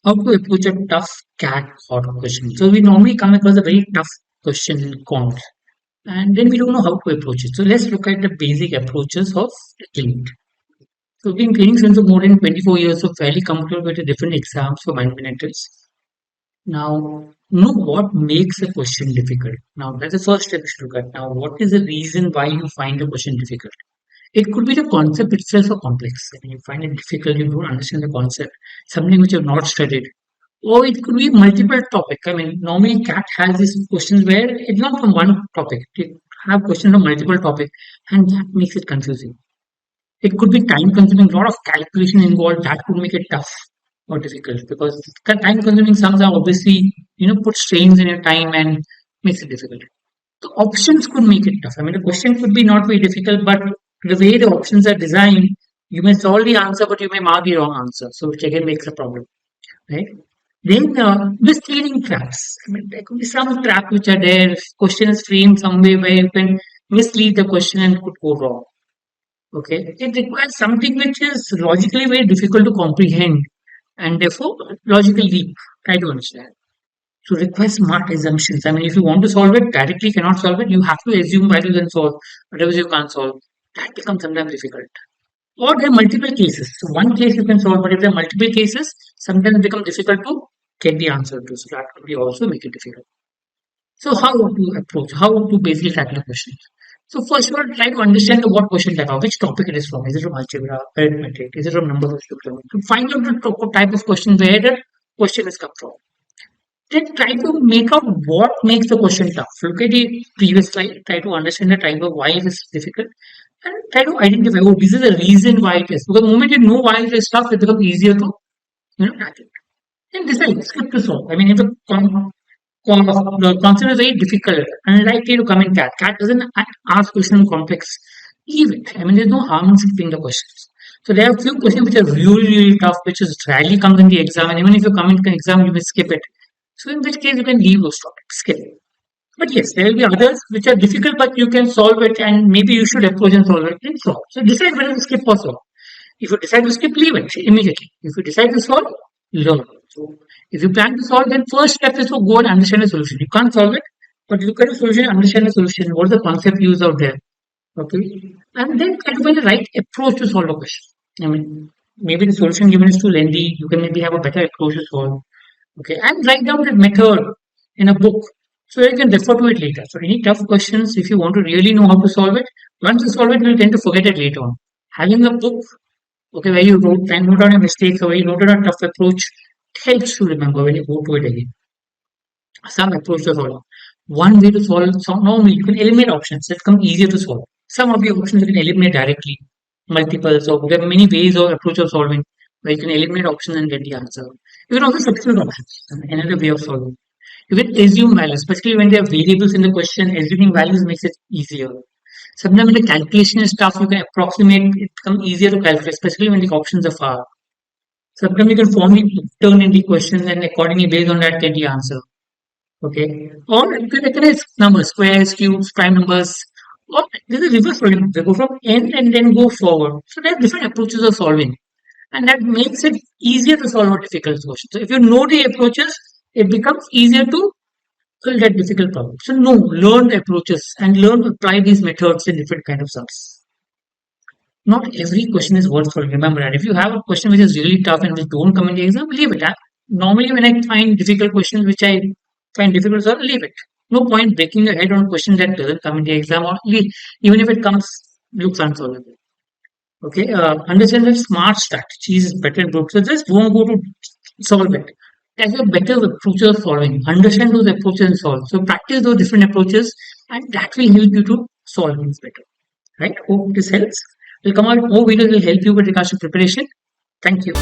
How to approach a tough CAT Quant question. So we normally come across a very tough question in quant, and then we don't know how to approach it. So let's look at the basic approaches of tackling it. So we've been training since more than 24 years, so fairly comfortable with the different exams for fundamentals. Now, know what makes a question difficult. Now, that's the first step you should look at. Now, what is the reason why you find a question difficult? It could be the concept itself or complex. I mean, you find it difficult, you don't understand the concept, something which you have not studied. Or it could be multiple topic. I mean, normally CAT has these questions where it's not from one topic. It have questions from multiple topic, and that makes it confusing. It could be time consuming, a lot of calculation involved. That could make it tough or difficult because time consuming sums are obviously put strains in your time and makes it difficult. The options could make it tough. I mean, the question could be not very difficult, but the way the options are designed, you may solve the answer, but you may mark the wrong answer. So which again makes a problem, right? Then misleading traps. I mean, there could be some trap which are there. Question is framed some way where you can mislead the question and could go wrong. Okay, it requires something which is logically very difficult to comprehend, and therefore logical leap. Try to understand. So requires smart assumptions. I mean, if you want to solve it directly, cannot solve it. You have to assume values and solve whatever you can't solve. That becomes sometimes difficult. Or there are multiple cases. So one case you can solve, but if there are multiple cases, sometimes it becomes difficult to get the answer to. So that could be also make it difficult. So how to approach? How to basically tackle the questions? So first of all, try to understand what question type of, which topic it is from. Is it from algebra, arithmetic? Is it from number system? To find out the type of question where the question is come from. Then try to make out what makes the question tough. Look at the previous slide. Try to understand the type of why it is difficult, and try to identify. Oh, this is the reason why it is. Because the moment you know why it is tough, it becomes easier to tackle. And decide skip to solve. I mean, if the concept is very difficult, unlikely to come in CAT. CAT doesn't ask questions complex. Leave it. I mean, there's no harm in skipping the questions. So there are a few questions which are really, really tough, which is rarely comes in the exam. And even if you come in the exam, you will skip it. So in which case you can leave those topics, skip it. But yes, there will be others which are difficult, but you can solve it, and maybe you should approach and solve it and solve. So decide whether to skip or solve. If you decide to skip, leave it immediately. If you decide to solve, learn. So if you plan to solve, then first step is to go and understand the solution. You can't solve it, but look at the solution, understand the solution. What is the concept used out there? Okay, and then try to find the right approach to solve a question. I mean, maybe the solution given is too lengthy. You can maybe have a better approach to solve. Okay, and write down that method in a book so you can refer to it later. So any tough questions, if you want to really know how to solve it, once you solve it, you'll tend to forget it later on. Having a book, okay, where you note down your mistakes or where you noted down tough approach helps to remember when you go to it again. Some approach to solve. One way to solve, so normally you can eliminate options. It becomes easier to solve. Some of the options you can eliminate directly. Multiple, so there are many ways of approach of solving where you can eliminate options and get the answer. You can also substitute options, another way of solving. You can assume values, especially when there are variables in the question. Assuming values makes it easier. Sometimes when the calculation is tough, you can approximate. It becomes easier to calculate, especially when the options are far. Sometimes you can formally turn in the questions and accordingly based on that get the answer. Okay. Or you can recognize numbers, squares, cubes, prime numbers. Or there's a reverse problem. They go from end and then go forward. So there are different approaches of solving. And that makes it easier to solve a difficult question. So if you know the approaches, it becomes easier to solve that difficult problem. So no, learn the approaches and learn to apply these methods in different kind of sums. Not every question is worth solving. Remember that. If you have a question which is really tough and which don't come in the exam, leave it. Normally, when I find difficult questions which I find difficult to solve, leave it. No point breaking your head on a question that doesn't come in the exam, or even if it comes, looks unsolvable. Okay, understand that smart strategies is better than brute. So just don't go to solve it. Have a better approach of solving. Understand those approaches and solve. So practice those different approaches, and that will help you to solve things better. Right? Hope this helps. We'll come out more videos will help you with regards to preparation. Thank you.